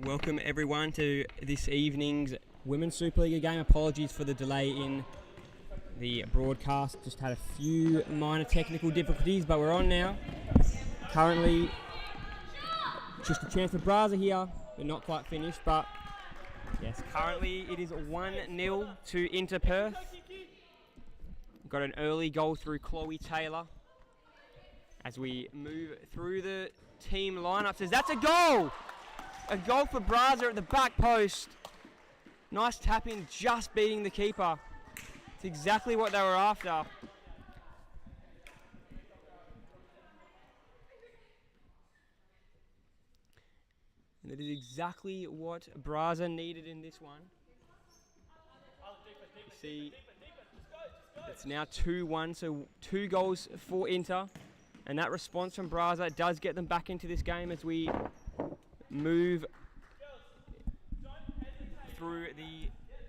Welcome everyone to this evening's Women's Supa-Liga game. Apologies for the delay in the broadcast. Just had a few minor technical difficulties, but we're on now. Currently, just a chance for Braza here. They're not quite finished, but yes, currently it is 1-0 to Inter Perth. Got an early goal through Chloe Taylor. As we move through the team lineups, that's a goal! A goal for Braza at the back post. Nice tap in, just beating the keeper. It's exactly what they were after. And it is exactly what Braza needed in this one. You see, it's now 2-1, so 2 goals for Inter. And that response from Braza does get them back into this game as we move through the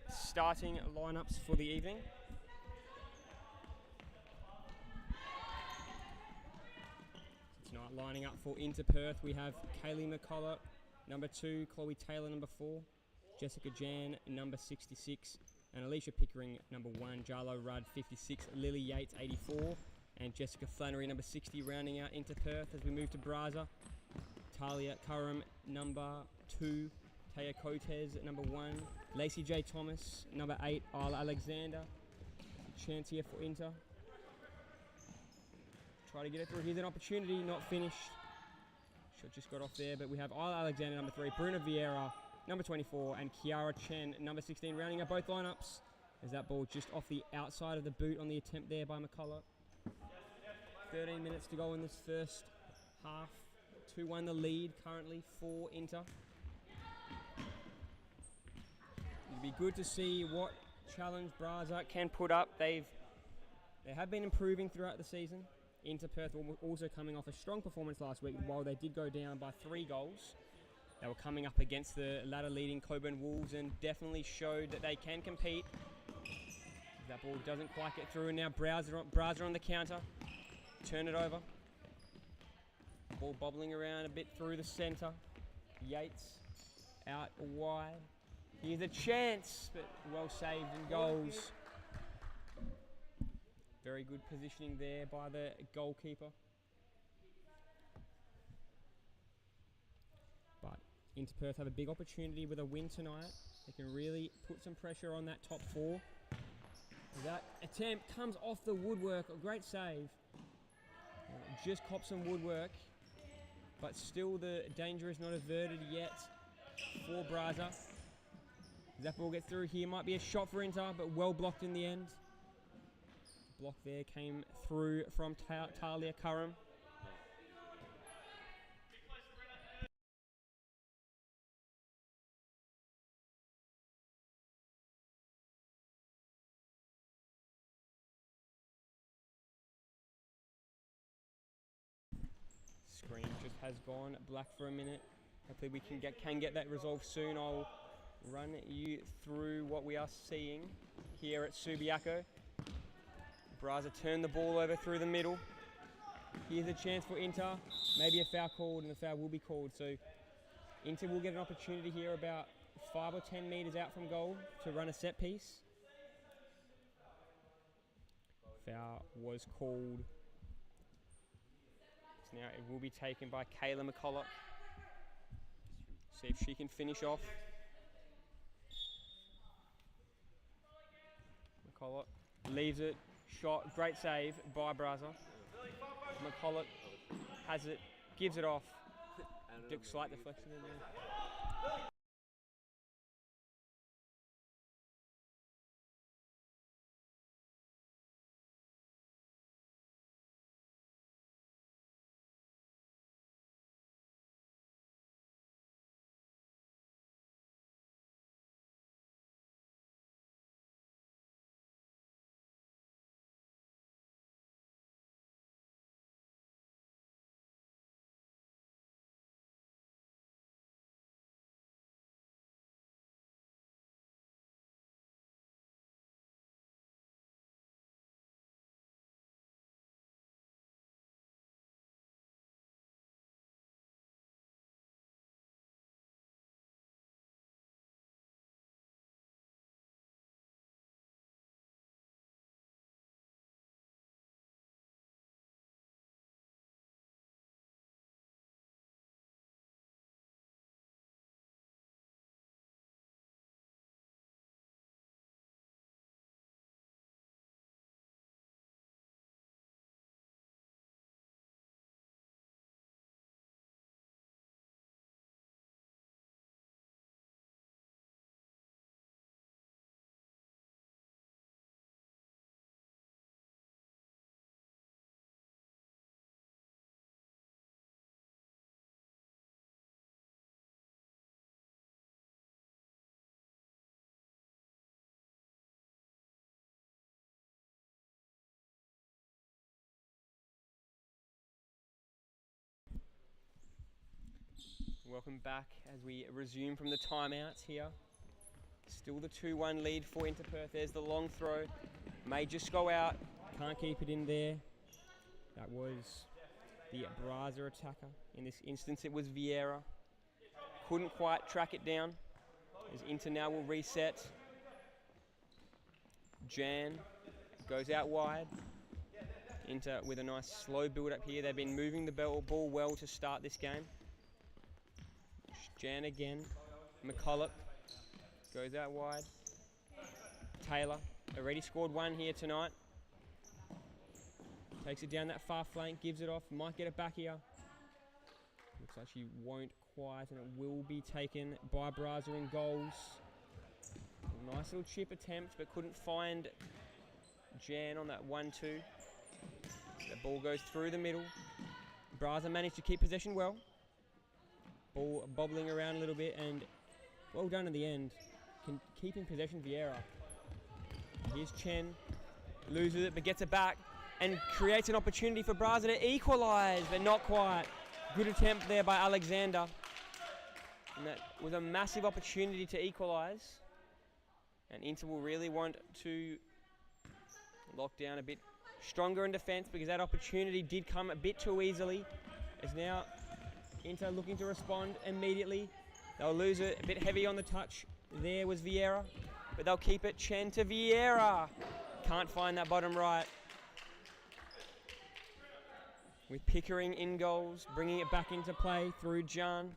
starting lineups for the evening. Tonight lining up for Inter Perth, we have Kaylee McCullough, number 2, Chloe Taylor, number 4, Jessica Jan, number 66, and Alicia Pickering, number 1, Jarlo Rudd, 56, Lily Yates, 84, and Jessica Flannery, number 60, rounding out Inter Perth as we move to Braza. Talia Curran, number 2, Taya Cotes, number 1, Lacey J. Thomas, number 8, Isla Alexander. Chance here for Inter. Try to get it through. Here's an opportunity, not finished. Shot just got off there, but we have Isla Alexander, number 3, Bruna Vieira, number 24, and Kiara Chen, number 16, rounding up both lineups. As that ball just off the outside of the boot on the attempt there by McCullough. 13 minutes to go in this first half. 2-1 the lead currently for Inter. It'd be good to see what challenge Braza can put up. They have been improving throughout the season. Inter Perth also coming off a strong performance last week. While they did go down by 3 goals, they were coming up against the ladder leading Coburn Wolves and definitely showed that they can compete. That ball doesn't quite get through, and now Braza on the counter. Turn it over. Ball bobbling around a bit through the centre. Yates out wide. Here's a chance, but well saved and goals. Very good positioning there by the goalkeeper. But Inter Perth have a big opportunity with a win tonight. They can really put some pressure on that top 4. That attempt comes off the woodwork. A great save. Just cop some woodwork. But still the danger is not averted yet for Braza. That ball gets through here. Might be a shot for Inter, but well blocked in the end. Block there came through from Talia Curran. Screen just has gone black for a minute. Hopefully we can get that resolved soon. I'll run you through what we are seeing here at Subiaco. Braza turned the ball over through the middle. Here's a chance for Inter. Maybe a foul called, and the foul will be called. So Inter will get an opportunity here about 5 or 10 metres out from goal to run a set piece. Foul was called. So now it will be taken by Kayla McCullough. See if she can finish off. McCullough leaves it. Shot. Great save by Braza. McCullough has it. Gives it off. Slight deflection in there. Welcome back as we resume from the timeouts here. Still the 2-1 lead for Inter Perth. There's the long throw. May just go out. Can't keep it in there. That was the Braza attacker. In this instance, it was Vieira. Couldn't quite track it down. As Inter now will reset. Jan goes out wide. Inter with a nice slow build up here. They've been moving the ball well to start this game. Jan again. McCulloch goes out wide. Taylor already scored one here tonight. Takes it down that far flank, gives it off, might get it back here. Looks like she won't quite, and it will be taken by Braza in goals. Nice little chip attempt, but couldn't find Jan on that 1-2. The ball goes through the middle. Braza managed to keep possession well. Ball bobbling around a little bit, and well done in the end. Keeping possession, Vieira. Here's Chen, loses it but gets it back and creates an opportunity for Braza to equalise, but not quite. Good attempt there by Alexander. And that was a massive opportunity to equalise. And Inter will really want to lock down a bit stronger in defence because that opportunity did come a bit too easily. As now Inter looking to respond immediately. They'll lose it a bit heavy on the touch. There was Vieira, but they'll keep it. Chen to Vieira. Can't find that bottom right. With Pickering in goals, bringing it back into play through Jan.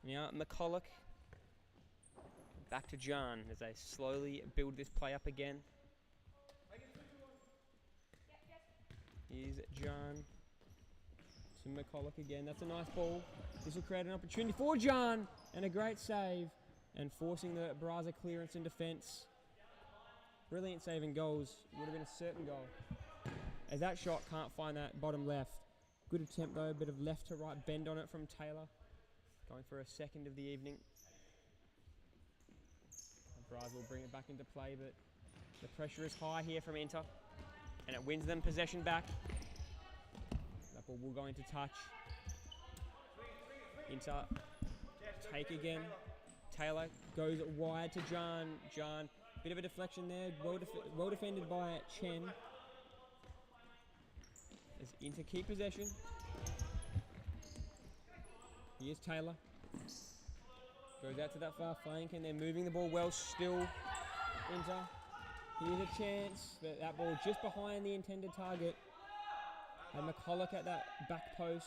Now McCulloch. Back to Jan as they slowly build this play up again. Here's Jan to McCulloch again. That's a nice ball. This will create an opportunity for Jan and a great save and forcing the Braza clearance in defence. Brilliant saving goals. Would have been a certain goal. As that shot can't find that bottom left. Good attempt though, a bit of left to right bend on it from Taylor. Going for a second of the evening. Braza will bring it back into play, but the pressure is high here from Inter. And it wins them possession back. That ball will go into touch. Inter take again. Taylor goes wide to Jan. Jan, bit of a deflection there. Well defended by Chen. As Inter keep possession. Here's Taylor. Goes out to that far flank and they're moving the ball well still. Inter. Here's a chance, but that ball just behind the intended target. And McCulloch at that back post.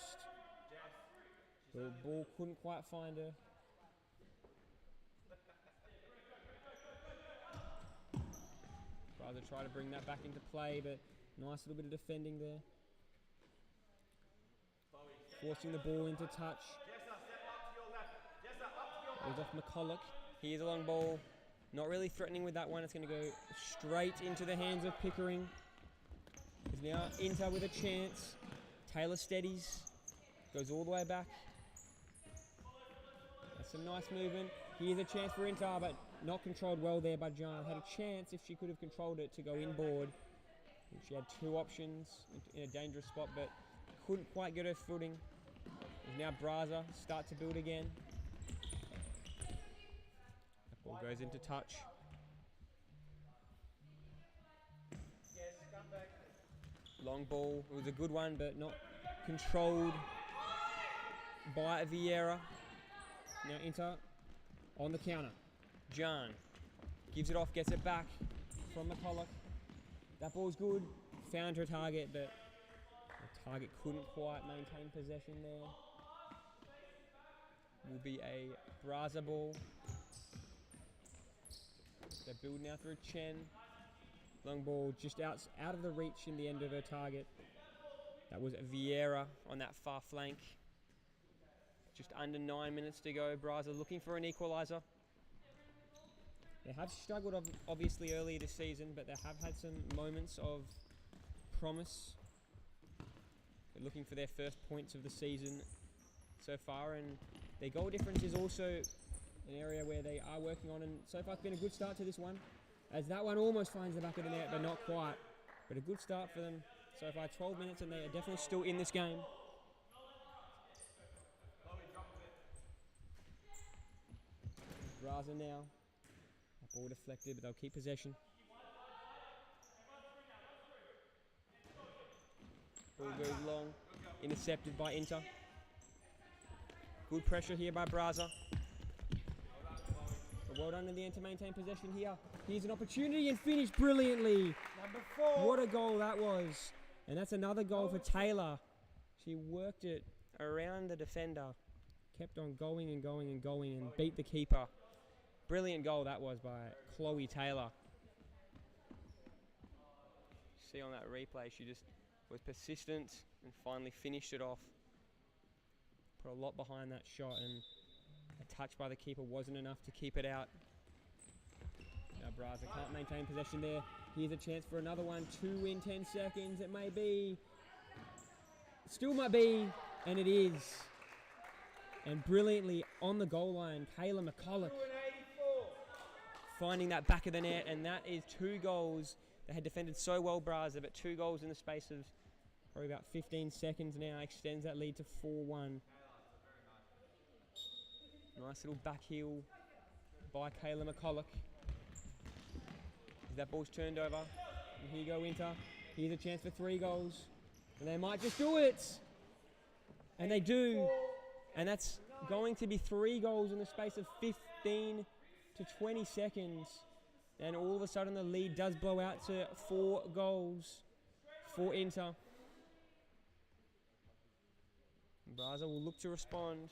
The ball couldn't quite find her. Braza try to bring that back into play, but nice little bit of defending there. Forcing the ball into touch. Goes off McCulloch. Here's a long ball. Not really threatening with that one. It's going to go straight into the hands of Pickering. Is now Inter with a chance. Taylor steadies. Goes all the way back. That's some nice movement. Here's a chance for Inter, but not controlled well there by Jan. Had a chance if she could have controlled it to go inboard. She had two options in a dangerous spot, but couldn't quite get her footing. And now Braza start to build again. That ball goes into touch. Long ball. It was a good one, but not controlled by Vieira. Now Inter on the counter. Jan gives it off, gets it back from McCulloch. That ball's good. Found her target, but the target couldn't quite maintain possession there. Will be a Braza ball. They build now through Chen. Long ball just out of the reach in the end of her target. That was Vieira on that far flank. Just under 9 minutes to go. Braza looking for an equaliser. They have struggled obviously earlier this season, but they have had some moments of promise. They're looking for their first points of the season so far, and their goal difference is also an area where they are working on, and so far it's been a good start to this one, as that one almost finds the back of the net, but not quite. But a good start for them so far. 12 minutes and they are definitely still in this game. Braza now. That ball deflected, but they'll keep possession. Ball goes long, intercepted by Inter. Good pressure here by Braza. But well done in the end to maintain possession here. Here's an opportunity and finished brilliantly. Number 4. What a goal that was. And that's another goal for Taylor. She worked it around the defender. Kept on going and going and going and beat the keeper. Brilliant goal that was by Chloe Taylor. See on that replay, she just was persistent and finally finished it off. Put a lot behind that shot, and a touch by the keeper wasn't enough to keep it out. Now Braza can't maintain possession there. Here's a chance for another one. 2 in 10 seconds. It may be. Still might be, and it is. And brilliantly on the goal line, Kayla McCulloch finding that back of the net, and that is 2 goals. They had defended so well, Braza, but 2 goals in the space of probably about 15 seconds now extends that lead to 4-1. Nice little back heel by Kayla McCulloch. As that ball's turned over, and here you go Inter. Here's a chance for 3 goals, and they might just do it. And they do. And that's going to be 3 goals in the space of 15 to 20 seconds. And all of a sudden the lead does blow out to 4 goals for Inter. Braza will look to respond.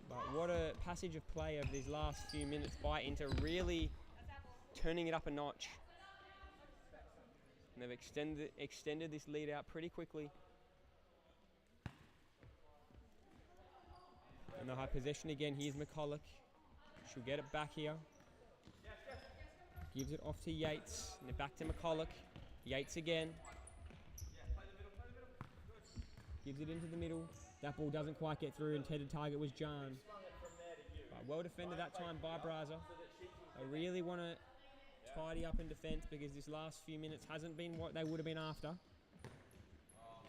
But what a passage of play over these last few minutes by Inter, really turning it up a notch. And they've extended this lead out pretty quickly. And they'll have possession again. Here's McCulloch. She'll get it back here. Gives it off to Yates. And then back to McCulloch. Yates again. Gives it into the middle. That ball doesn't quite get through. Intended target was Jan. But well defended that time by Braza. They really want to tidy up in defence because this last few minutes hasn't been what they would have been after.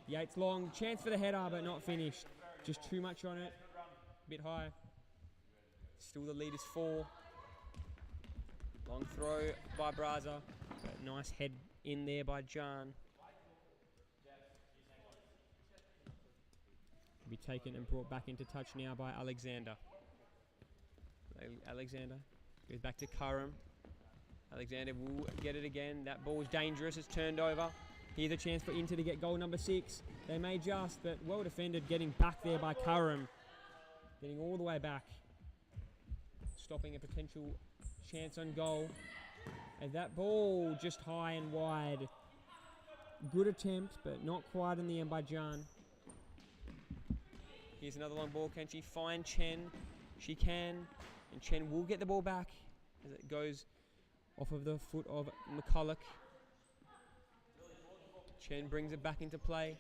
Yates long. Chance for the header, but not finished. Just too much on it. A bit high. Still the lead is 4. Long throw by Braza. But nice head in there by Jan. Be taken and brought back into touch now by Alexander. Alexander goes back to Curran. Alexander will get it again. That ball is dangerous. It's turned over. Here's a chance for Inter to get goal number 6. They may just, but well defended, getting back there by Curran. Getting all the way back. Stopping a potential chance on goal. And that ball just high and wide. Good attempt, but not quite in the end by Jan. Here's another long ball. Can she find Chen? She can. And Chen will get the ball back as it goes off of the foot of McCulloch. Chen brings it back into play.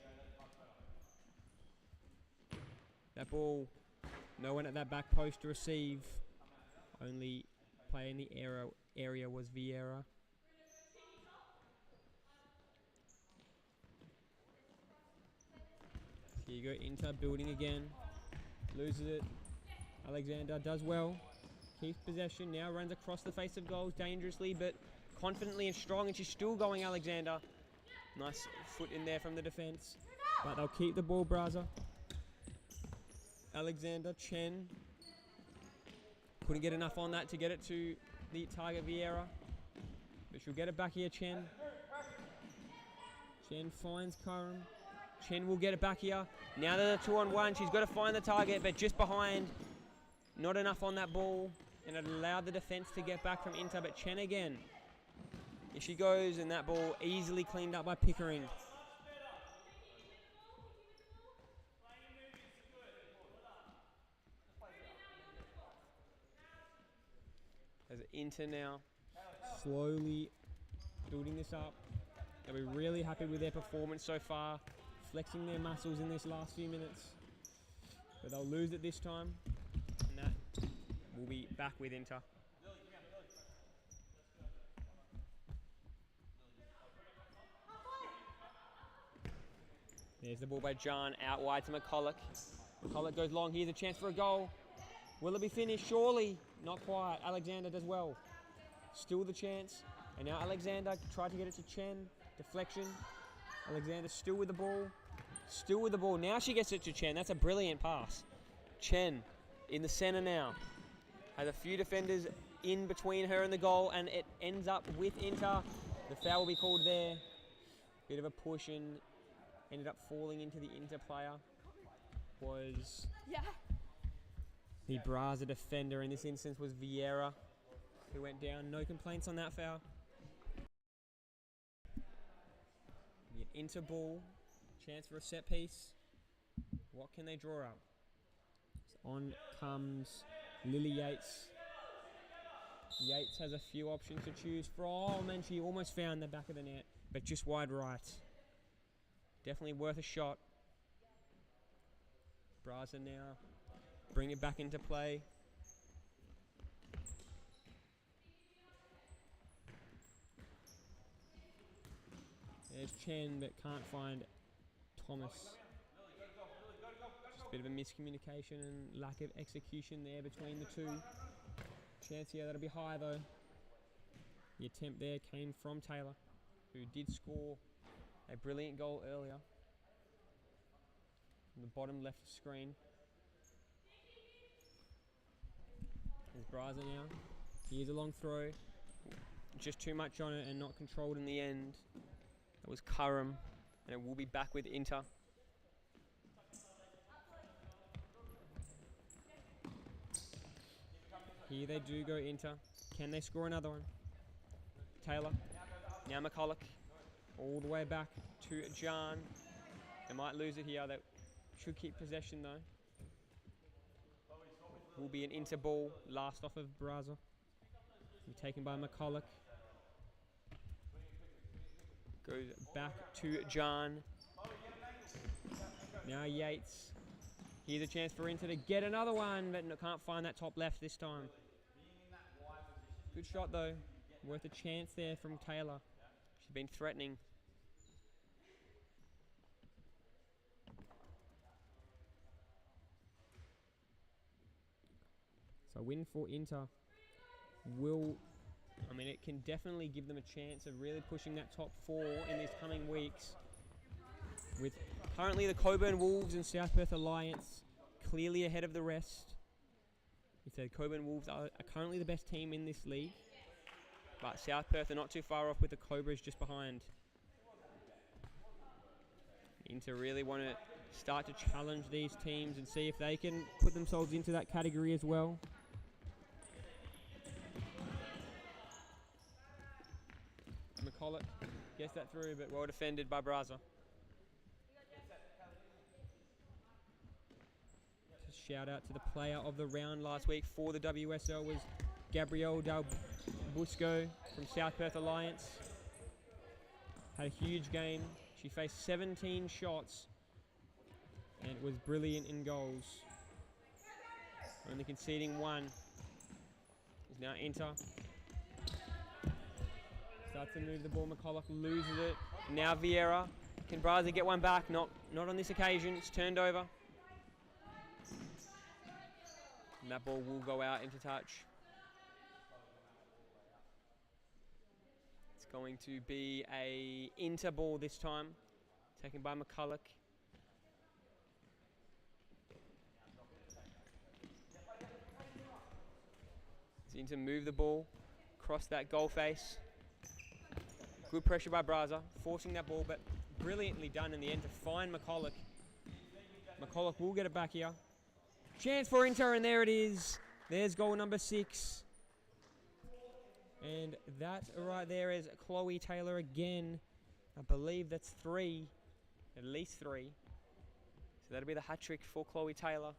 That ball, no one at that back post to receive. Only player in the area was Vieira. Here you go, Inter building again. Loses it. Alexander does well. Keeps possession, now runs across the face of goals dangerously, but confidently and strong, and she's still going, Alexander. Nice foot in there from the defence. But they'll keep the ball, Braza. Alexander, Chen. Couldn't get enough on that to get it to the target, Vieira. But she'll get it back here, Chen. Chen finds Curran. Chen will get it back here. Now they're 2-on-1. She's got to find the target, but just behind. Not enough on that ball. And it allowed the defence to get back from Inter. But Chen again. Here she goes, and that ball easily cleaned up by Pickering. As Inter now slowly building this up. They'll be really happy with their performance so far. Flexing their muscles in this last few minutes. But they'll lose it this time. And that will be back with Inter. There's the ball by Jan, out wide to McCulloch. McCulloch goes long, here's a chance for a goal. Will it be finished? Surely. Not quite. Alexander does well. Still the chance. And now Alexander tried to get it to Chen. Deflection. Alexander still with the ball. Still with the ball. Now she gets it to Chen. That's a brilliant pass. Chen in the centre now. Has a few defenders in between her and the goal, and it ends up with Inter. The foul will be called there. Bit of a push and ended up falling into the Inter player. Was the Braza defender in this instance was Vieira, who went down. No complaints on that foul. The Inter ball. Chance for a set piece. What can they draw up? So on comes Lily Yates. Yates has a few options to choose from, and she almost found the back of the net, but just wide right. Definitely worth a shot. Braza now bring it back into play. There's Chen, but can't find Thomas. Just a bit of a miscommunication and lack of execution there between the two. Chance here, that'll be high though. The attempt there came from Taylor, who did score a brilliant goal earlier. On the bottom left screen. There's Braza now. Here's a long throw. Just too much on it and not controlled in the end. That was Karam, and it will be back with Inter. Here they do go Inter. Can they score another one? Taylor. Now McCulloch. All the way back to Jan. They might lose it here. They should keep possession though. Will be an Inter ball. Last off of Braza. Be taken by McCulloch. Goes back to Jan. Now Yates. Here's a chance for Inter to get another one, but can't find that top left this time. Good shot though. Worth a chance there from Taylor. She's been threatening. So win for Inter will, it can definitely give them a chance of really pushing that top four in these coming weeks. With currently the Coburn Wolves and South Perth Alliance clearly ahead of the rest. He said Coburn Wolves are currently the best team in this league, but South Perth are not too far off with the Cobras just behind. Inter really want to start to challenge these teams and see if they can put themselves into that category as well. McCulloch gets that through, but well defended by Braza. Just shout out to the player of the round last week for the WSL was Gabrielle Del Busco from South Perth Alliance. Had a huge game. She faced 17 shots and was brilliant in goals. Only conceding one. Is now Inter. Starts to move the ball. McCulloch loses it. Now Vieira. Can Braza get one back? Not on this occasion. It's turned over. And that ball will go out into touch. It's going to be a Inter ball this time. Taken by McCulloch. It's Inter move the ball. Cross that goal face. Good pressure by Braza, forcing that ball, but brilliantly done in the end to find McCulloch. McCulloch will get it back here. Chance for Inter, and there it is. There's goal number 6. And that right there is Chloe Taylor again. I believe that's 3, at least 3. So that'll be the hat-trick for Chloe Taylor.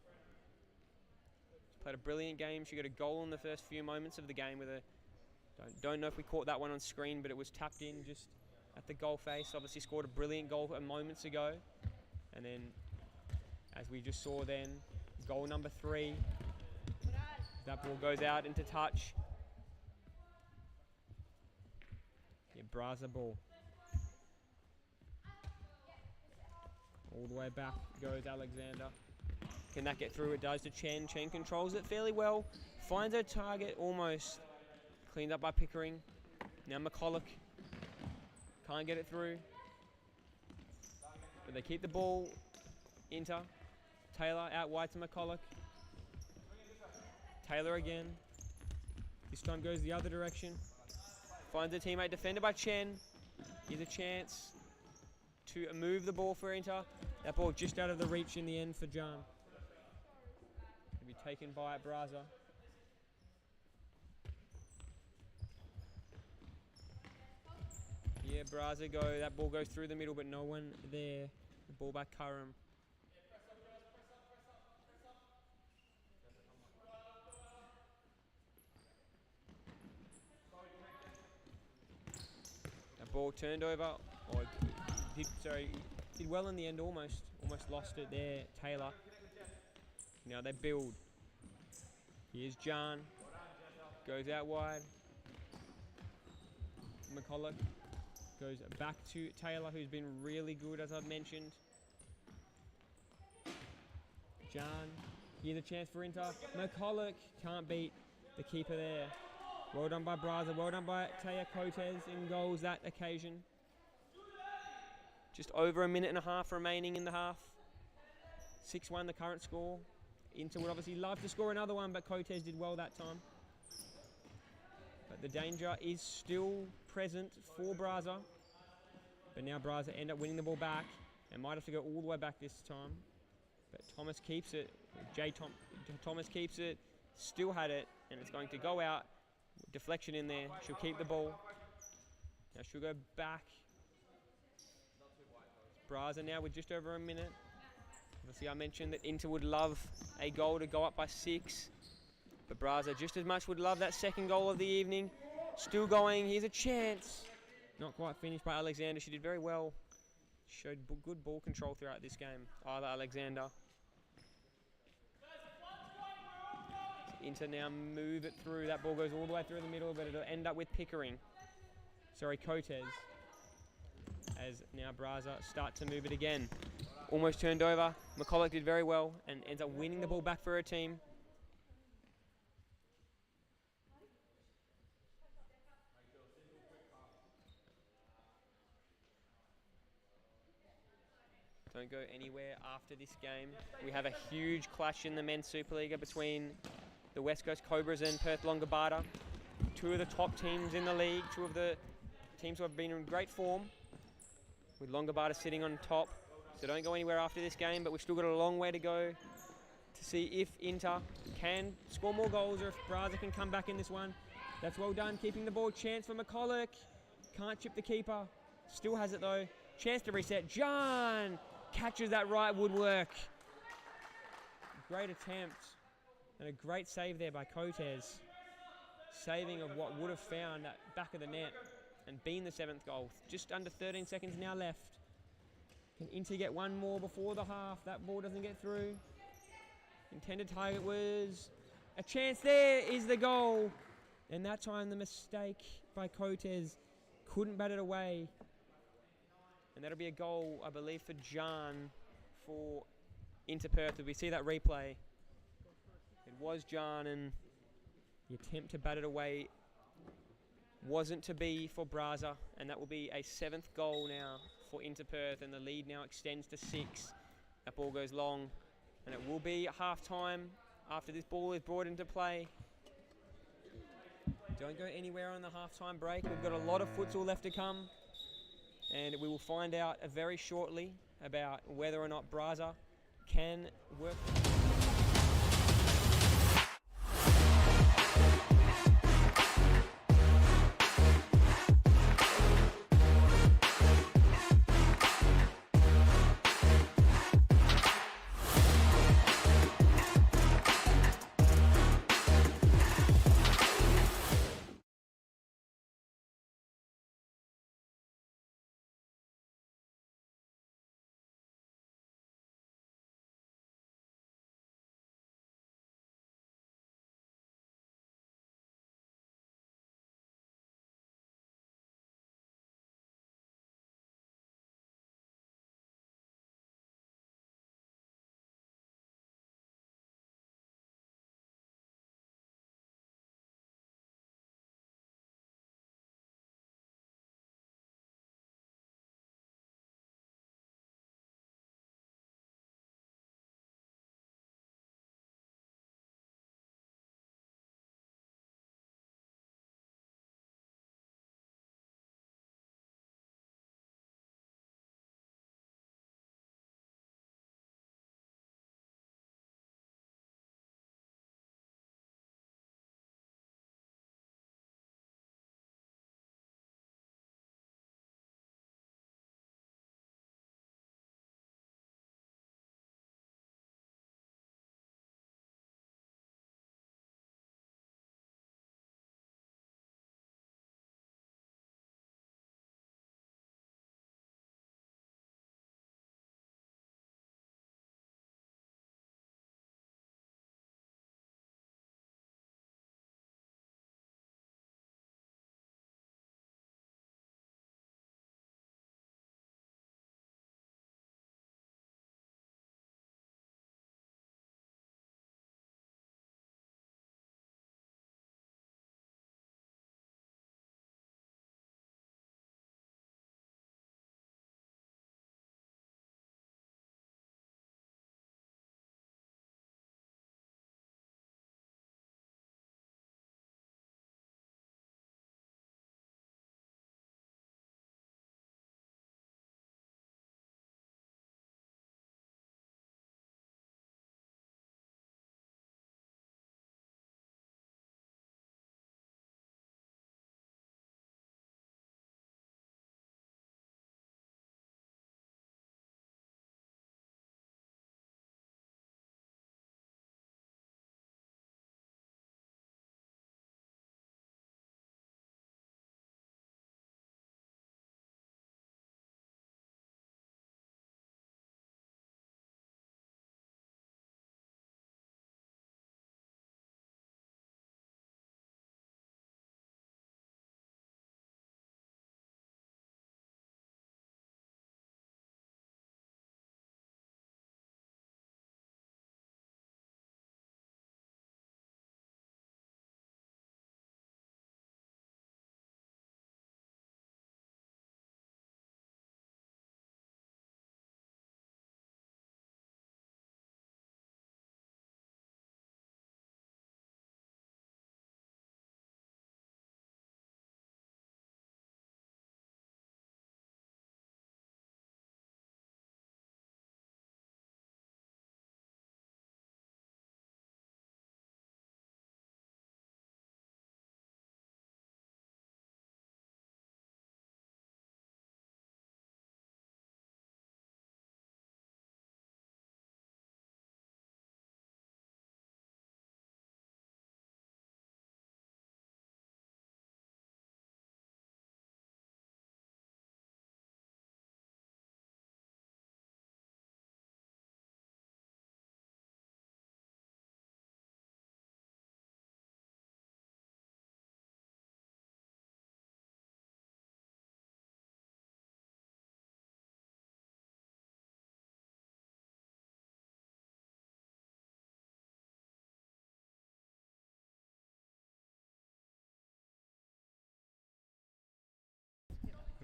She played a brilliant game. She got a goal in the first few moments of the game with a Don't know if we caught that one on screen, but it was tapped in just at the goal face. Obviously scored a brilliant goal moments ago. And then, as we just saw then, goal number 3. That ball goes out into touch. Yeah, Braza ball. All the way back goes Alexander. Can that get through? It does to Chen. Chen controls it fairly well. Finds her target almost. Cleaned up by Pickering. Now McCulloch. Can't get it through. But they keep the ball. Inter. Taylor out wide to McCulloch. Taylor again. This time goes the other direction. Finds a teammate defended by Chen. Here's a chance to move the ball for Inter. That ball just out of the reach in the end for Jan. To be taken by Braza. Yeah, Braza go. That ball goes through the middle, but no one there. The ball back Curran. That ball turned over. Did well in the end. Almost lost it there. Taylor. Now they build. Here's Jan. Goes out wide. McCulloch goes back to Taylor, who's been really good, as I've mentioned. Jan, here's a chance for Inter. McCulloch can't beat the keeper there. Well done by Braza, well done by Taya Cotes in goals that occasion. Just over a minute and a half remaining in the half. 6-1 the current score. Inter would obviously love to score another one, but Cotes did well that time. But the danger is still present for Braza. But now Braza end up winning the ball back and might have to go all the way back this time. But Thomas keeps it. Thomas keeps it, still had it, and it's going to go out. Deflection in there. She'll keep the ball. Now she'll go back. Braza now with just over a minute. Obviously I mentioned that Inter would love a goal to go up by 6. But Braza just as much would love that second goal of the evening. Still going. Here's a chance. Not quite finished by Alexander. She did very well. Showed good ball control throughout this game. Either Alexander. Inter now move it through. That ball goes all the way through the middle, but it'll end up with Pickering. Sorry, Cotes. As now Braza start to move it again. Almost turned over. McCulloch did very well and ends up winning the ball back for her team. Don't go anywhere after this game. We have a huge clash in the men's Supa-Liga between the West Coast Cobras and Perth Longobarda. Two of the top teams in the league, two of the teams who have been in great form, with Longobarda sitting on top. So don't go anywhere after this game, but we've still got a long way to go to see if Inter can score more goals or if Braza can come back in this one. That's well done, keeping the ball. Chance for McCulloch. Can't chip the keeper. Still has it though. Chance to reset. John catches that right woodwork. Great attempt and a great save there by Cotes. Saving of what would have found that back of the net and been the 7th goal. Just under 13 seconds now left. Can Inter get one more before the half? That ball doesn't get through. Intended target was a chance. There is the goal. And that time the mistake by Cotes. Couldn't bat it away. And that'll be a goal, I believe, for Jan for Inter Perth. If we see that replay, it was Jan, and the attempt to bat it away wasn't to be for Braza, and that will be a 7th goal now for Inter Perth, and the lead now extends to 6. That ball goes long, and it will be half time after this ball is brought into play. Don't go anywhere on the half-time break. We've got a lot of futsal left to come, and we will find out very shortly about whether or not Braza can work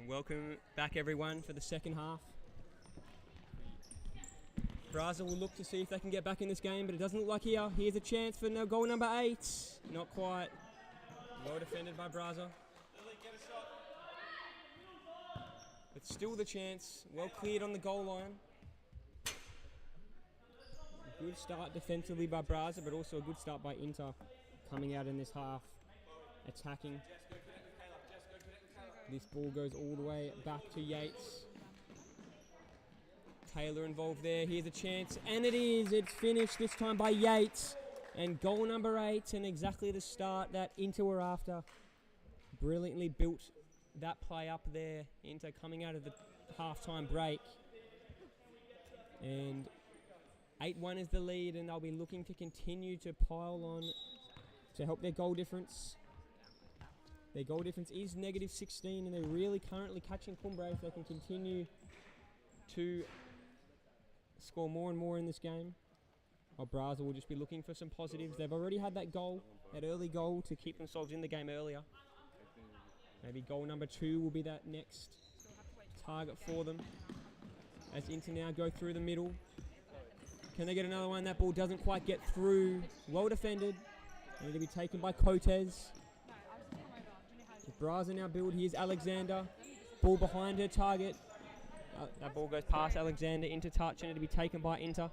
And welcome back everyone for the second half. Braza will look to see if they can get back in this game, but it doesn't look like here. Here's a chance for goal number 8. Not quite. Well defended by Braza. But still the chance. Well cleared on the goal line. A good start defensively by Braza, but also a good start by Inter coming out in this half, attacking. This ball goes all the way back to Yates. Taylor involved there. Here's a chance, and it is. It's finished this time by Yates. And goal number 8, and exactly the start that Inter were after. Brilliantly built that play up there. Inter coming out of the half-time break. And 8-1 is the lead, and they'll be looking to continue to pile on to help their goal difference. Their goal difference is -16, and they're really currently catching Cumbria if they can continue to score more and more in this game. Braza will just be looking for some positives. They've already had that goal, that early goal, to keep themselves in the game earlier. Maybe goal number 2 will be that next target for them. As Inter now go through the middle. Can they get another one? That ball doesn't quite get through. Well defended. And it'll be taken by Cotes. Braza now build. Here's Alexander. Ball behind her target. That ball goes past Alexander into touch, and it'll be taken by Inter.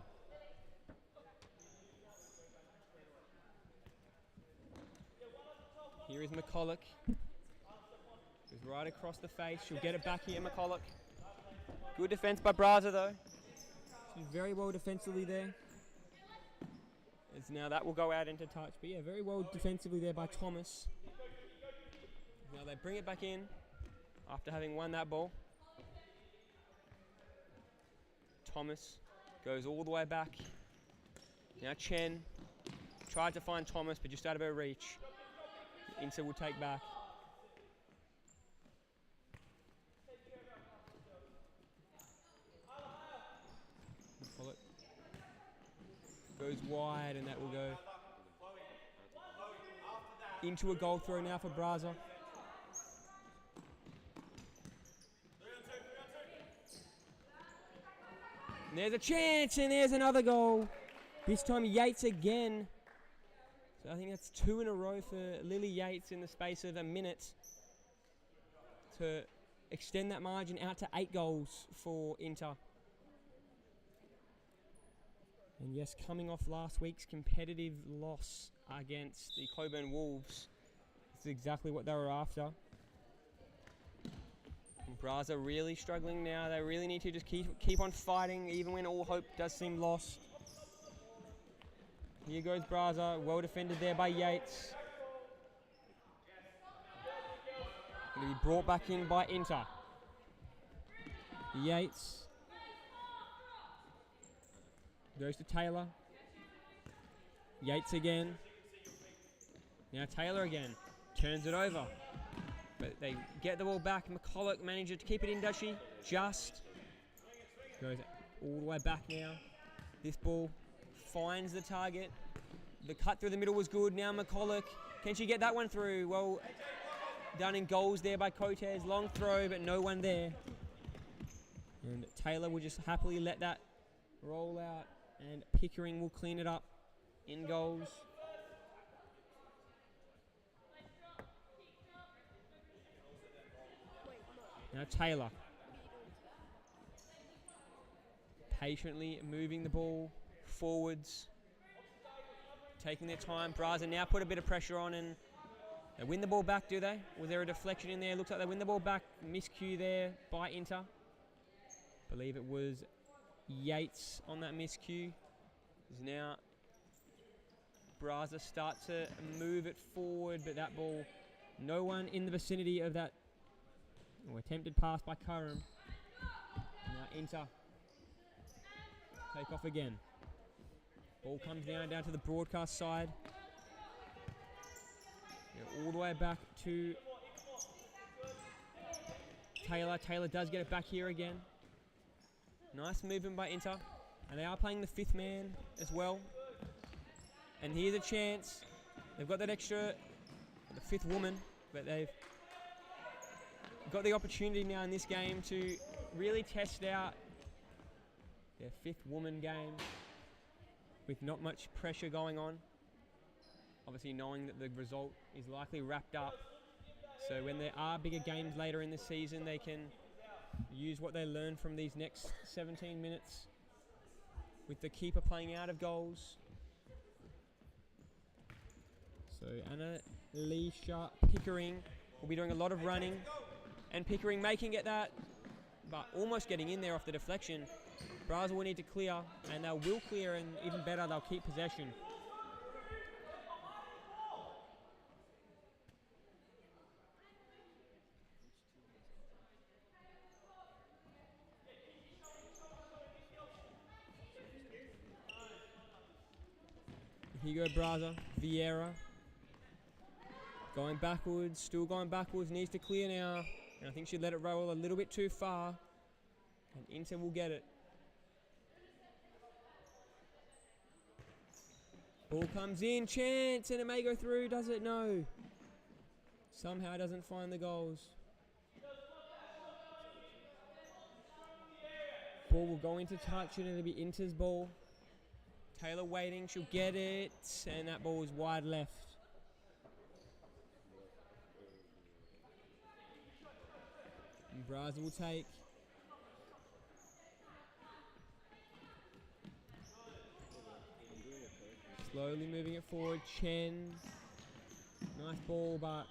Here is McCulloch. Goes right across the face. She'll get it back here, McCulloch. Good defence by Braza though. She's very well defensively there. As now that will go out into touch. But yeah, very well defensively there by Thomas. Now they bring it back in after having won that ball. Thomas goes all the way back. Now Chen tried to find Thomas, but just out of her reach. Inter will take back. Goes wide, and that will go into a goal throw now for Braza. And there's a chance, and there's another goal. This time Yates again. So I think that's 2 in a row for Lily Yates in the space of a minute to extend that margin out to 8 goals for Inter. And yes, coming off last week's competitive loss against the Coburn Wolves, this is exactly what they were after. And Braza really struggling now. They really need to just keep on fighting, even when all hope does seem lost. Here goes Braza, well defended there by Yates. Going to be brought back in by Inter. Yates. Goes to Taylor. Yates again. Now Taylor again. Turns it over. But they get the ball back. McCulloch manages to keep it in, does she? Just. Goes all the way back now. This ball finds the target. The cut through the middle was good. Now McCulloch. Can she get that one through? Well done in goals there by Cotes. Long throw, but no one there. And Taylor will just happily let that roll out. And Pickering will clean it up in goals. Now Taylor. Patiently moving the ball forwards. Taking their time. Braza now put a bit of pressure on, and they win the ball back, do they? Was there a deflection in there? Looks like they win the ball back. Miscue there by Inter. Believe it was Yates on that miscue. Is now Braza start to move it forward, but that ball, no one in the vicinity of that attempted pass by Curran. Now Inter take off again. Ball comes down to the broadcast side. All the way back to Taylor. Taylor does get it back here again. Nice movement by Inter. And they are playing the 5th man as well. And here's a chance. They've got that extra, the 5th woman, but they've got the opportunity now in this game to really test out their 5th woman game with not much pressure going on. Obviously knowing that the result is likely wrapped up. So when there are bigger games later in the season, they can use what they learn from these next 17 minutes with the keeper playing out of goals. So Annalisa Pickering will be doing a lot of running, and Pickering making it that, but almost getting in there off the deflection. Braza will need to clear, and they will clear, and even better, they'll keep possession. Here you go, Braza. Vieira. Going backwards, still going backwards, needs to clear now. And I think she let it roll a little bit too far. And Inter will get it. Ball comes in, chance, and it may go through. Does it? No. Somehow doesn't find the goals. Ball will go into touch, and it'll be Inter's ball. Taylor waiting, she'll get it, and that ball is wide left. And Braza will take. Slowly moving it forward, Chen. Nice ball, but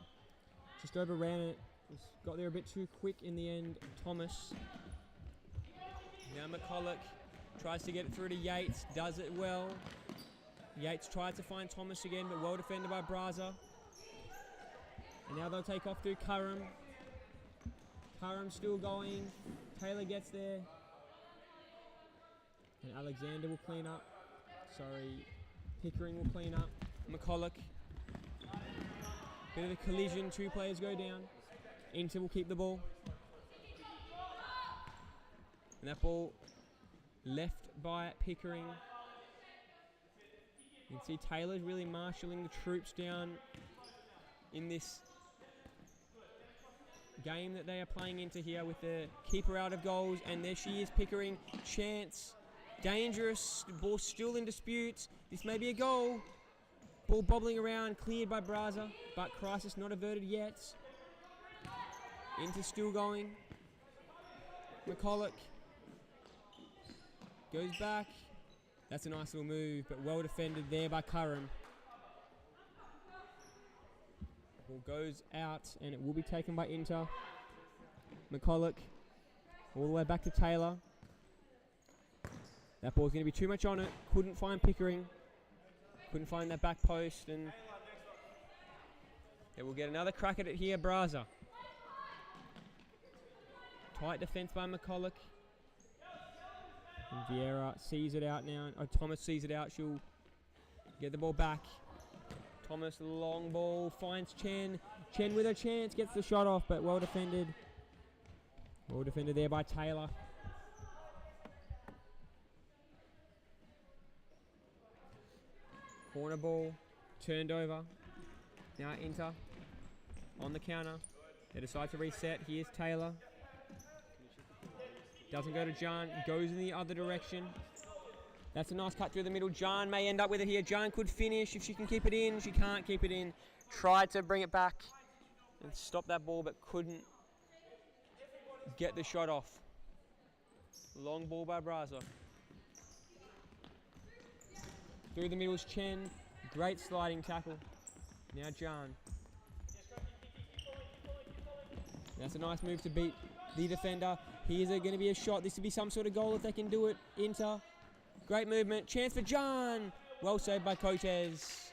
just overran it. Just got there a bit too quick in the end. Thomas. Now McCulloch tries to get it through to Yates, does it well. Yates tried to find Thomas again, but well defended by Braza. And now they'll take off to Curran. Curran still going. Taylor gets there. And Alexander will clean up. Sorry, Pickering will clean up. McCulloch. Bit of a collision, 2 players go down. Inter will keep the ball. And that ball left by Pickering. You can see Taylor's really marshalling the troops down in this game that they are playing into here with the keeper out of goals. And there she is, Pickering. Chance. Dangerous. The ball still in dispute. This may be a goal. Ball bobbling around, cleared by Braza, but crisis not averted yet. Inter still going. McCulloch goes back. That's a nice little move, but well defended there by Curran. Ball goes out, and it will be taken by Inter. McCulloch all the way back to Taylor. That ball's going to be too much on it. Couldn't find Pickering. Couldn't find that back post, and they will get another crack at it here, Braza. Tight defence by McCulloch. And Vieira sees it out now. Oh, Thomas sees it out. She'll get the ball back. Thomas, long ball, finds Chen. Chen with a chance, gets the shot off, but well defended. Well defended there by Taylor. Corner ball, turned over. Now Inter on the counter. They decide to reset. Here's Taylor. Doesn't go to Jan, goes in the other direction. That's a nice cut through the middle. Jan may end up with it here. Jan could finish if she can keep it in. She can't keep it in. Tried to bring it back and stop that ball, but couldn't get the shot off. Long ball by Braza. Through the middle is Chen. Great sliding tackle. Now Jan. That's a nice move to beat the defender. Here's going to be a shot. This would be some sort of goal if they can do it. Inter. Great movement. Chance for Jan. Well saved by Cotes.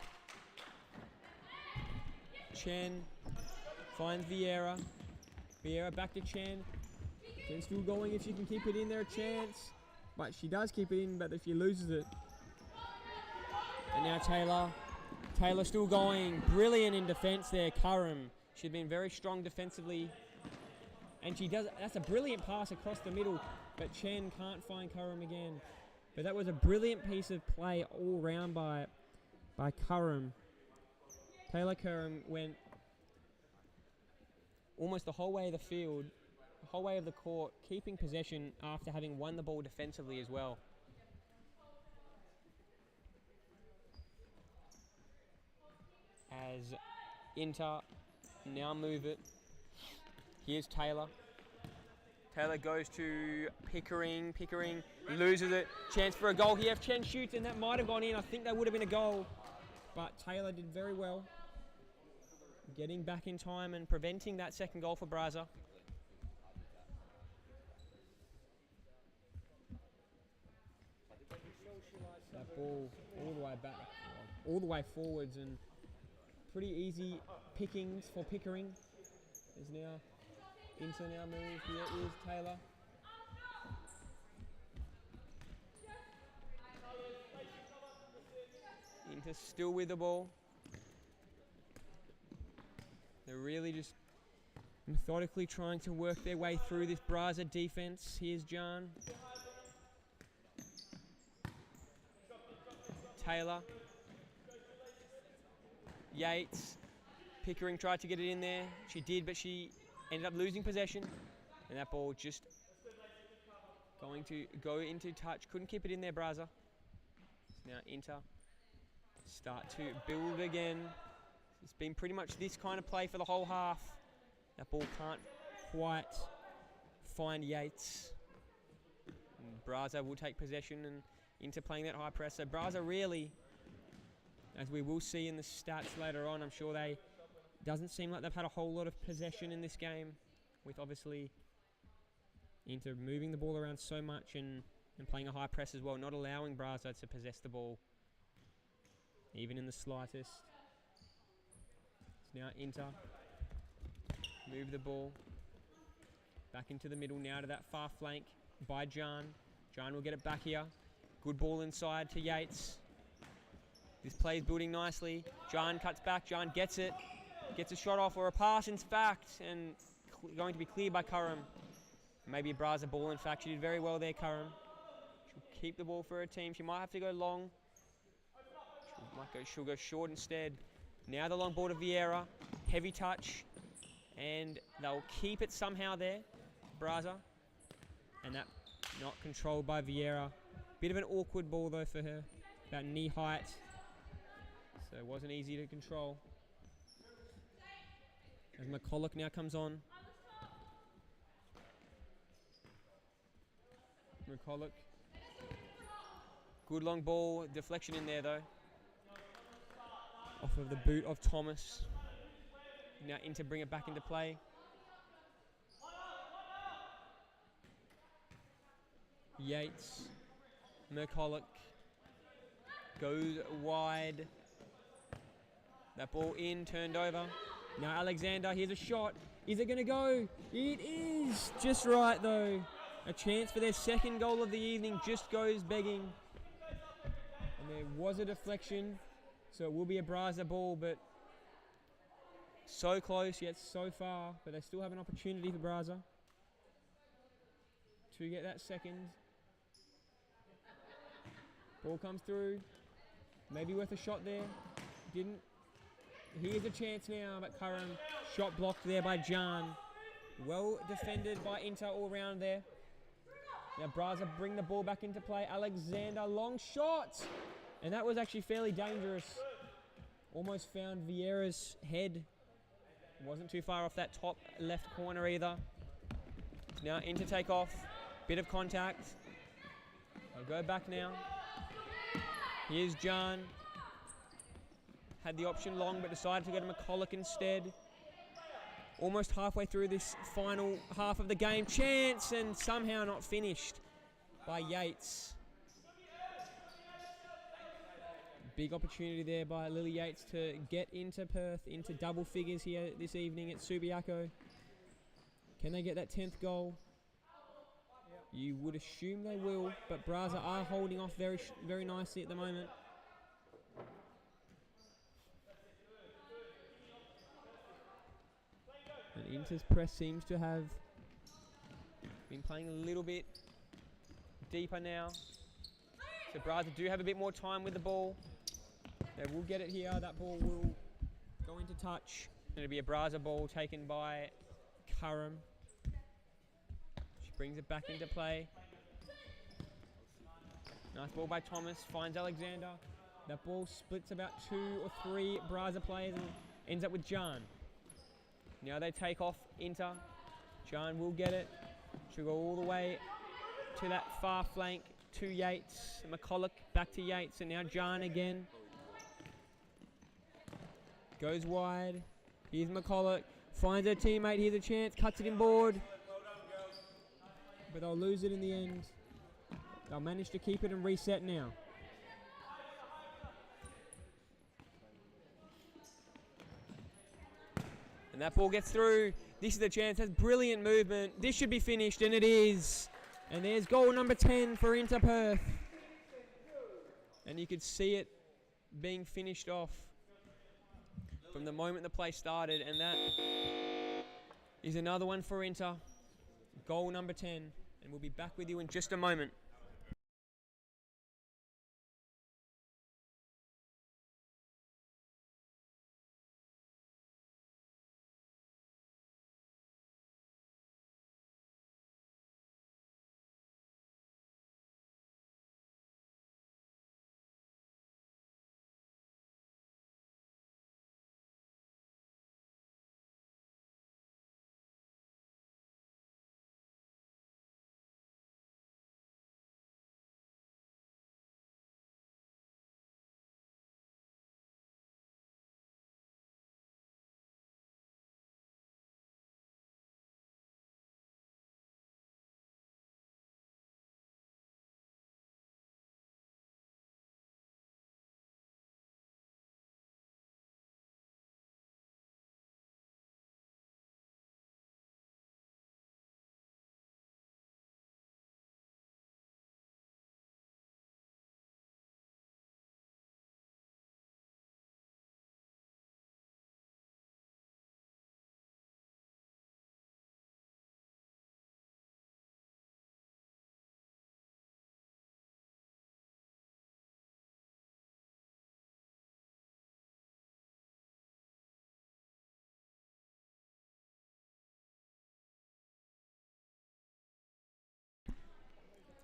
Chen finds Vieira. Vieira back to Chen. Chen's still going if she can keep it in there. A chance. But she does keep it in, but if she loses it. And now Taylor. Taylor still going. Brilliant in defence there. Curran. She's been very strong defensively. And she does. That's a brilliant pass across the middle. But Chen can't find Curran again. But that was a brilliant piece of play all round by Curran. Taylor Curran went almost the whole way of the field, the whole way of the court, keeping possession after having won the ball defensively as well. As Inter now move it. Here's Taylor. Taylor goes to Pickering. Pickering loses it. Chance for a goal here. If Chen shoots, and that might have gone in. I think that would have been a goal. But Taylor did very well, getting back in time and preventing that second goal for Braza. That ball all the way back, all the way forwards, and pretty easy pickings for Pickering. There's now Inter now move. Here is Taylor. Inter still with the ball. They're really just methodically trying to work their way through this Braza defense. Here's John. Taylor. Yates. Pickering tried to get it in there. She did, but she ended up losing possession. And that ball just going to go into touch. Couldn't keep it in there, Braza. Now Inter start to build again. It's been pretty much this kind of play for the whole half. That ball can't quite find Yates. And Braza will take possession and Inter playing that high press. So Braza really, as we will see in the stats later on, I'm sure they doesn't seem like they've had a whole lot of possession in this game, with obviously Inter moving the ball around so much and playing a high press as well, not allowing Braza to possess the ball even in the slightest. It's now Inter. Move the ball back into the middle, now to that far flank by John. John will get it back here. Good ball inside to Yates. This play is building nicely. John cuts back. John gets it. Gets a shot off, or a pass in fact, and going to be cleared by Curran. Maybe a Braza ball in fact. She did very well there, Curran. She'll keep the ball for her team. She might have to go long. She'll go short instead. Now the long ball to Vieira. Heavy touch. And they'll keep it somehow there, Braza. And that not controlled by Vieira. Bit of an awkward ball though for her. About knee height. So it wasn't easy to control. As McCulloch now comes on. McCulloch. Good long ball. Deflection in there though. Off of the boot of Thomas. Now in to bring it back into play. Yates. McCulloch. Goes wide. That ball in, turned over. Now Alexander, here's a shot. Is it going to go? It is! Just right though. A chance for their second goal of the evening just goes begging. And there was a deflection. So it will be a Braza ball, but so close yet so far. But they still have an opportunity for Braza to get that second. Ball comes through. Maybe worth a shot there. Didn't. Here's a chance now, but Curran, shot blocked there by Jan. Well defended by Inter all round there. Now Braza bring the ball back into play. Alexander, long shot! And that was actually fairly dangerous. Almost found Vieira's head. Wasn't too far off that top left corner either. Now Inter take off. Bit of contact. I'll go back now. Here's Jan. Had the option long, but decided to go to McCulloch instead. Almost halfway through this final half of the game. Chance, and somehow not finished by Yates. Big opportunity there by Lily Yates to get into Perth, into double figures here this evening at Supa-Liga. Can they get that 10th goal? You would assume they will, but Braza are holding off very, very nicely at the moment. And Inter's press seems to have been playing a little bit deeper now. So Braza do have a bit more time with the ball. They will get it here. That ball will go into touch. It'll be a Braza ball taken by Curran. She brings it back into play. Nice ball by Thomas, finds Alexander. That ball splits about 2 or 3 Braza players and ends up with Jan. Now they take off Inter. Jan will get it. She'll go all the way to that far flank to Yates. McCulloch back to Yates, and now Jan again. Goes wide. Here's McCulloch. Finds her teammate. Here's a chance. Cuts it inboard. But they'll lose it in the end. They'll manage to keep it and reset now. And that ball gets through. This is the chance. That's brilliant movement. This should be finished, and it is. And there's goal number 10 for Inter Perth. And you could see it being finished off from the moment the play started. And that is another one for Inter. Goal number 10. And we'll be back with you in just a moment.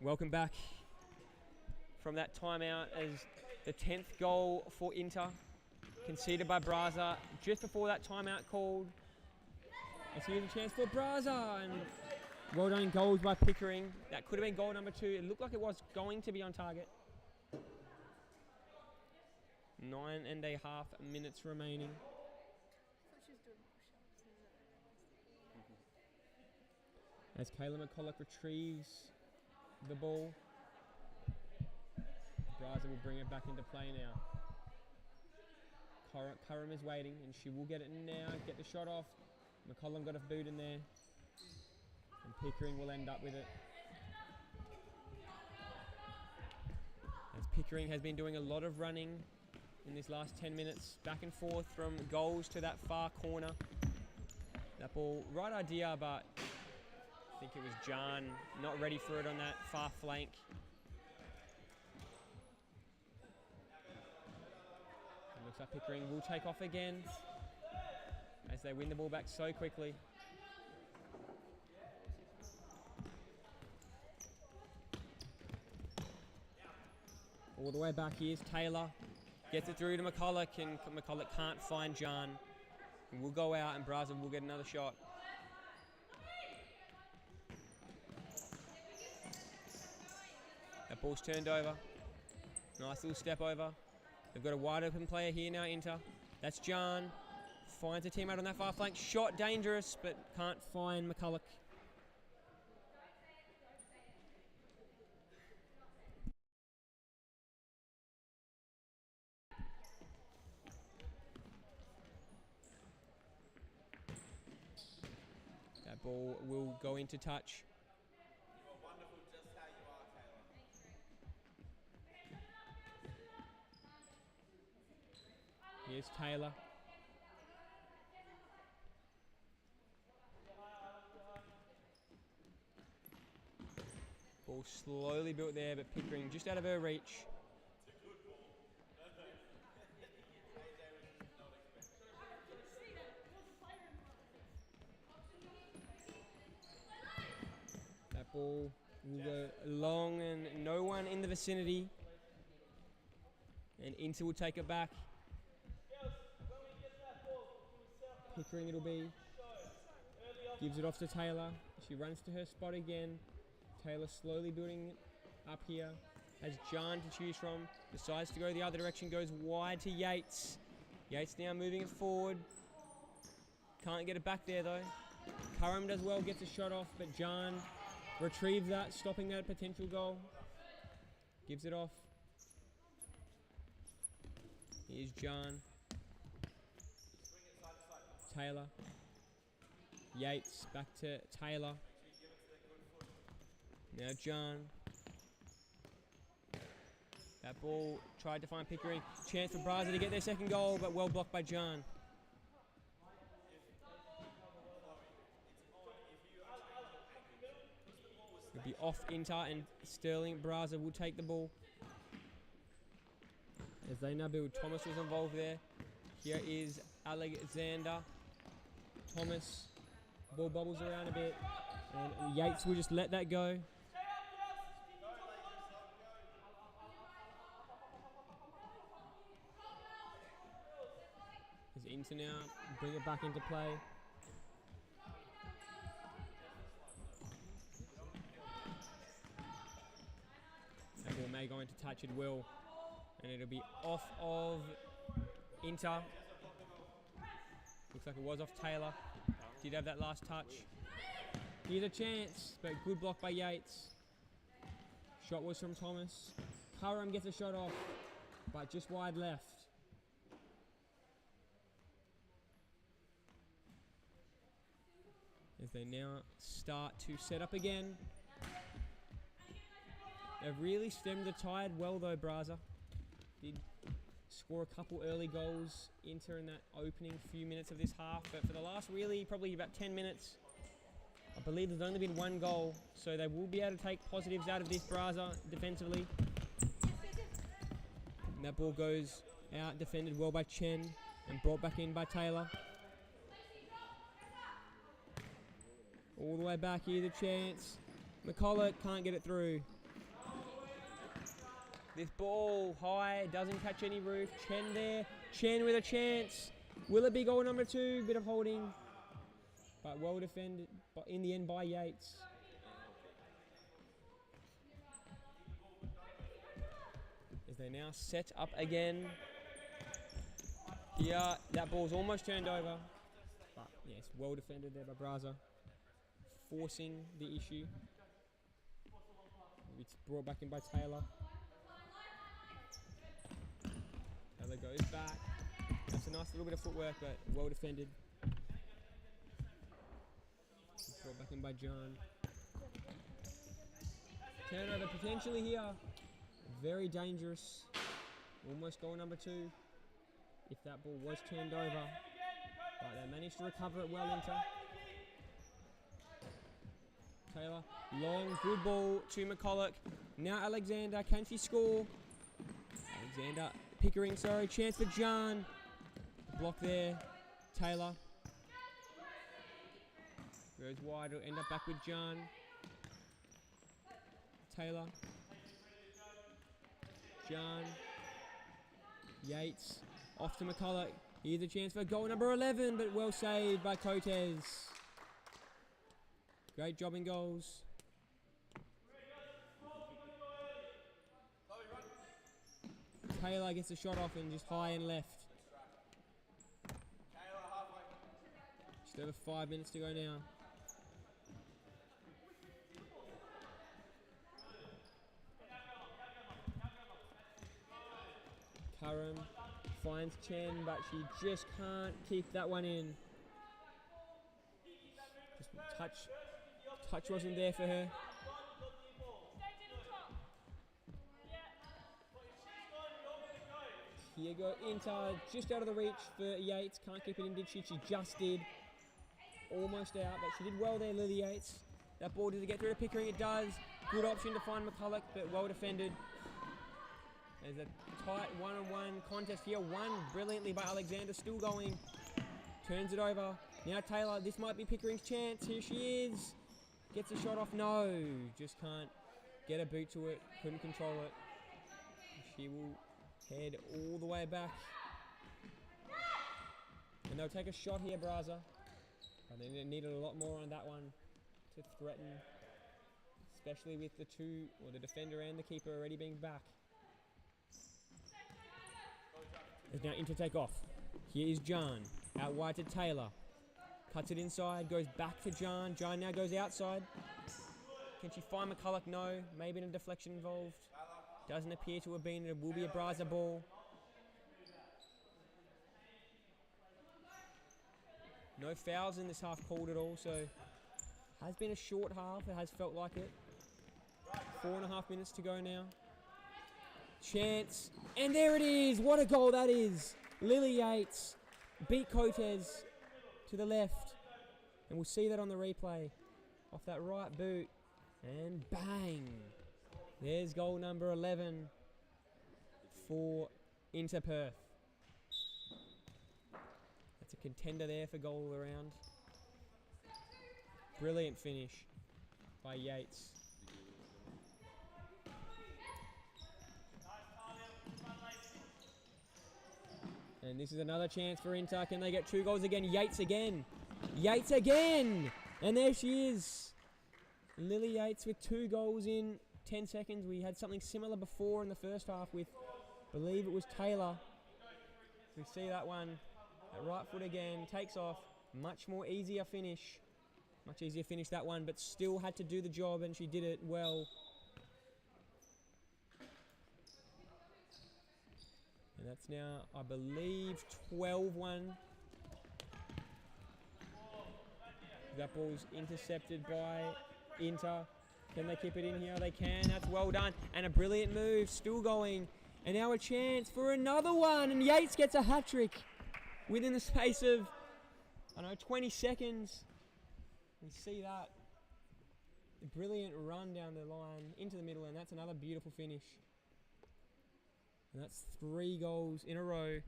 Welcome back from that timeout as the 10th goal for Inter, conceded by Braza just before that timeout called. Let's here's a chance for Braza, and well done goals by Pickering. That could have been goal number 2. It looked like it was going to be on target. 9.5 minutes remaining. As Kayla McCulloch retrieves the ball, Braza will bring it back into play now. Curran is waiting, and she will get it now, get the shot off. McCollum got a boot in there, and Pickering will end up with it. As Pickering has been doing a lot of running in this last 10 minutes, back and forth from goals to that far corner. That ball, right idea, but I think it was Jan not ready for it on that far flank. It looks like Pickering will take off again as they win the ball back so quickly. All the way back, here's Taylor. Gets it through to McCulloch, and McCulloch can't find Jan. And we'll go out, and Braza will get another shot. That ball's turned over. Nice little step over. They've got a wide open player here now, Inter. That's Jan. Finds a teammate on that far flank. Shot dangerous, but can't find McCulloch. That ball will go into touch. Here's Taylor. Ball slowly built there, but Pickering just out of her reach. ball will go long and no one in the vicinity. And Inter will take it back. Pickering it'll be. Gives it off to Taylor. She runs to her spot again. Taylor slowly building it up here. Has John to choose from. Decides to go the other direction. Goes wide to Yates. Yates now moving it forward. Can't get it back there though. Curran does well, gets a shot off, but John retrieves that, stopping that potential goal. Gives it off. Here's John. Taylor. Yates back to Taylor. Now John. That ball tried to find Pickering. Chance for Braza to get their second goal, but well blocked by John. It'll be off Inter, and Stirling Braza will take the ball. As they now build, Thomas was involved there. Here is Alexander. Thomas, ball bobbles around a bit, and Yates will just let that go. As Inter now bring it back into play. That ball may go into touch, it will. And it'll be off of Inter. Looks like it was off Taylor. Did have that last touch. Here's a chance, but good block by Yates. Shot was from Thomas. Curran gets a shot off, but just wide left. As they now start to set up again. They've really stemmed the tide well though, Braza. Did score a couple early goals, Inter in that opening few minutes of this half, but for the last really probably about 10 minutes, I believe there's only been one goal, so they will be able to take positives out of this Braza defensively. And that ball goes out, defended well by Chen, and brought back in by Taylor. All the way back here, the chance. McCulloch can't get it through. This ball high, doesn't catch any roof. Chen there. Chen with a chance. Will it be goal number 2? Bit of holding. But well defended but in the end by Yates. As they now set up again. Here, that ball's almost turned over. But yes, well defended there by Braza. Forcing the issue. It's brought back in by Taylor. Taylor goes back. That's a nice little bit of footwork, but well defended. It's brought back in by John. Turnover potentially here. Very dangerous. Almost goal number 2. If that ball was turned over. But they managed to recover it well, Inter. Taylor, long, good ball to McCulloch. Now Alexander, can she score? Alexander, Pickering, sorry, chance for John. Block there, Taylor. Goes wide, it'll end up back with John. Taylor. John. Yates, off to McCulloch. Here's a chance for goal number 11, but well saved by Cotes. Great job in goals. Taylor gets a shot off and just high and left. Just over 5 minutes to go now. Curran finds Chen, but she just can't keep that one in. Just touch wasn't there for her. Here go Inter, just out of the reach for Yates. Can't keep it in, did she? She just did. Almost out, but she did well there, Lily Yates. That ball, did it get through to Pickering? It does. Good option to find McCulloch, but well defended. There's a tight one-on-one contest here. Won brilliantly by Alexander, still going. Turns it over. Now Taylor, this might be Pickering's chance. Here she is. Gets a shot off. No, just can't get a boot to it. Couldn't control it. She will head all the way back. And they'll take a shot here, Braza. But they needed a lot more on that one to threaten, especially with the two, or the defender and the keeper already being back. There's now Inter take off. Here is John, out wide to Taylor. Cuts it inside, goes back to John. John now goes outside. Can she find McCulloch? No. Maybe a deflection involved. Doesn't appear to have been. It will be a Braza ball. No fouls in this half called at all, so has been a short half. It has felt like it. 4.5 minutes to go now. Chance, and there it is. What a goal that is. Lily Yates beat Cotes to the left, and we'll see that on the replay. Off that right boot, and bang. There's goal number 11 for Inter Perth. That's a contender there for goal all around. Brilliant finish by Yates. And this is another chance for Inter. Can they get 2 goals again? Yates again. Yates again. And there she is. Lily Yates with 2 goals in 10 seconds. We had something similar before in the first half with, I believe it was Taylor. We see that one. That right foot again. Takes off. Much more easier finish. Much easier finish that one, but still had to do the job, and she did it well. And that's now, I believe, 12-1. That ball's intercepted by Inter. Can they keep it in here? They can. That's well done. And a brilliant move. Still going. And now a chance for another one. And Yates gets a hat-trick within the space of, 20 seconds. We see that. A brilliant run down the line into the middle. And that's another beautiful finish. And that's 3 goals in a row.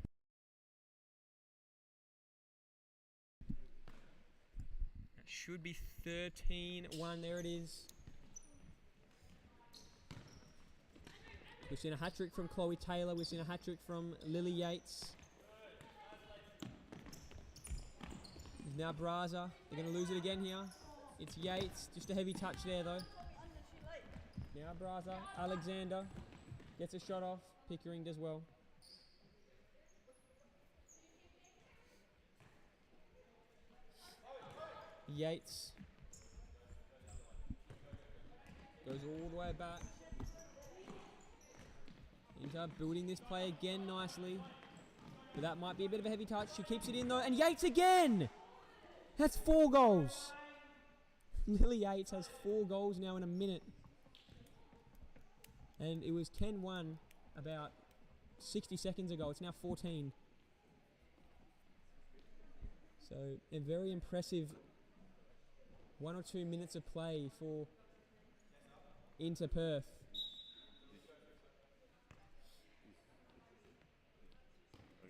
That should be 13-1. There it is. We've seen a hat-trick from Chloe Taylor. We've seen a hat-trick from Lily Yates. Now Braza. They're going to lose it again here. It's Yates. Just a heavy touch there, though. Now Braza. Alexander gets a shot off. Pickering does well. Yates goes all the way back. Inter building this play again nicely. But that might be a bit of a heavy touch. She keeps it in though. And Yates again! That's 4 goals. Lily Yates has 4 goals now in a minute. And it was 10-1 about 60 seconds ago. It's now 14. So a very impressive 1 or 2 minutes of play for Inter Perth.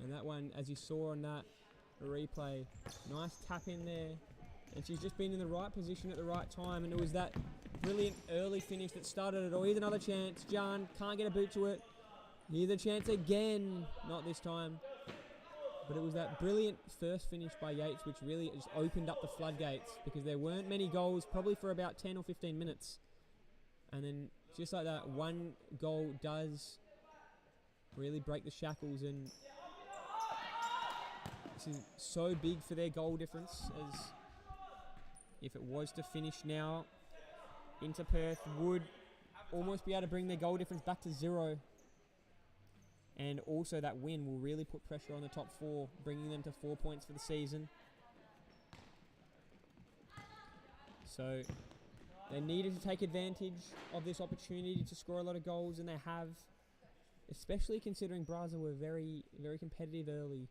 And that one, as you saw on that replay, nice tap in there. And she's just been in the right position at the right time. And it was that brilliant early finish that started it all. Here's another chance. John can't get a boot to it. Here's a chance again. Not this time. But it was that brilliant first finish by Yates which really just opened up the floodgates, because there weren't many goals probably for about 10 or 15 minutes. And then just like that, 1 goal does really break the shackles, and this is so big for their goal difference, as if it was to finish now, Inter Perth would almost be able to bring their goal difference back to 0. And also that win will really put pressure on the top 4, bringing them to 4 points for the season. So they needed to take advantage of this opportunity to score a lot of goals, and they have, especially considering Braza were very, very competitive early.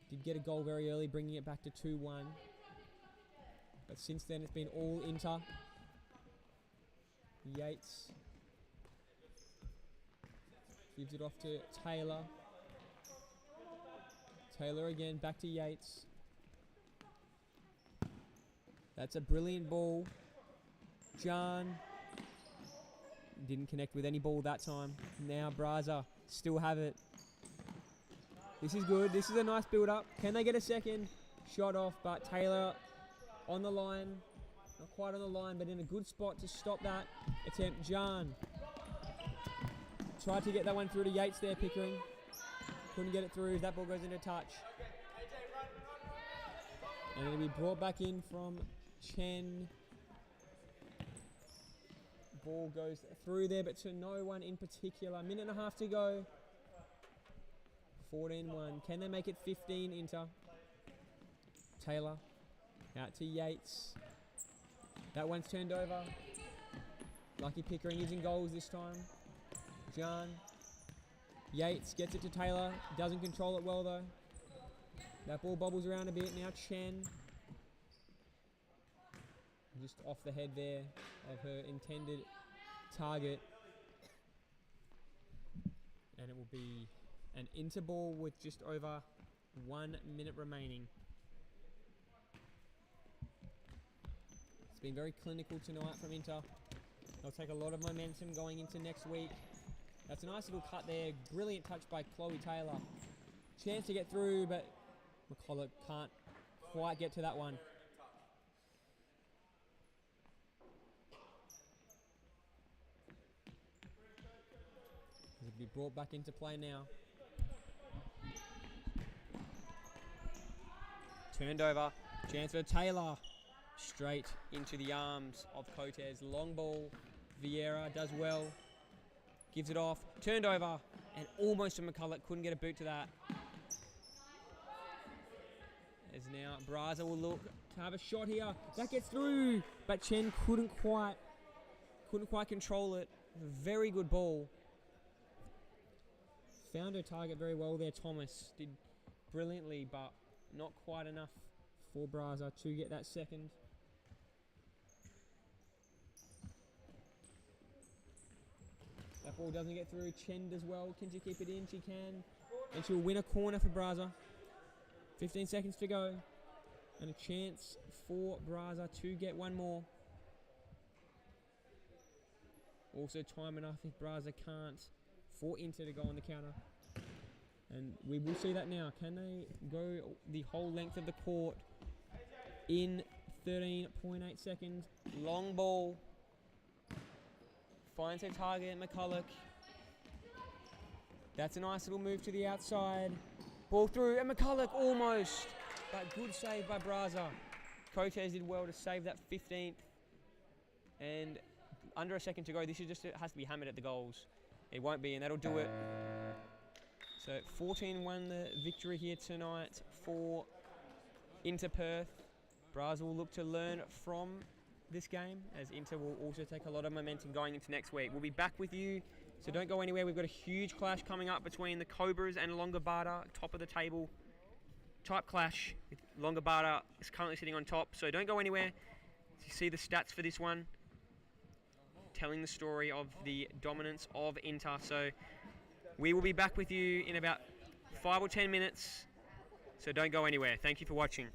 Did get a goal very early, bringing it back to 2-1. But since then it's been all Inter. Yates gives it off to Taylor. Taylor again, back to Yates. That's a brilliant ball. Jan didn't connect with any ball that time. Now Braza still have it. This is good. This is a nice build-up. Can they get a second? Shot off, but Taylor on the line. Not quite on the line, but in a good spot to stop that attempt. Jan tried to get that one through to Yates there, Pickering. Couldn't get it through. That ball goes into touch. And it'll be brought back in from Chen. Ball goes through there, but to no one in particular. Minute and a half to go. 14-1. Can they make it 15 Inter? Taylor out to Yates. That one's turned over. Lucky Pickering is in goals this time. Jan. Yates gets it to Taylor. Doesn't control it well though. That ball bobbles around a bit. Now Chen. Just off the head there of her intended target. And it will be an Inter ball with just over 1 minute remaining. It's been very clinical tonight from Inter. They'll take a lot of momentum going into next week. That's a nice little cut there. Brilliant touch by Chloe Taylor. Chance to get through, but McCulloch can't quite get to that one. It'll be brought back into play now. Turned over. Chance for Taylor. Straight into the arms of Cotes. Long ball. Vieira does well. Gives it off. Turned over. And almost to McCulloch. Couldn't get a boot to that. As now Braza will look to have a shot here. That gets through. But Chen couldn't quite control it. Very good ball. Found her target very well there. Thomas did brilliantly, but not quite enough for Braza to get that second. That ball doesn't get through. Chen does well. Can she keep it in? She can. And she'll win a corner for Braza. 15 seconds to go. And a chance for Braza to get one more. Also time enough if Braza can't for Inter to go on the counter. And we will see that now. Can they go the whole length of the court in 13.8 seconds? Long ball. Finds her target, McCulloch. That's a nice little move to the outside. Ball through, and McCulloch almost. But good save by Braza. Cotes did well to save that 15th. And under a second to go. This is just, it has to be hammered at the goals. It won't be, and that'll do it. So 14-1 the victory here tonight for Inter Perth. Braza will look to learn from this game, as Inter will also take a lot of momentum going into next week. We'll be back with you, so don't go anywhere. We've got a huge clash coming up between the Cobras and Longobarda, top of the table type clash. Longobarda is currently sitting on top, so don't go anywhere. You see the stats for this one, telling the story of the dominance of Inter. So we will be back with you in about 5 or 10 minutes, so don't go anywhere. Thank you for watching.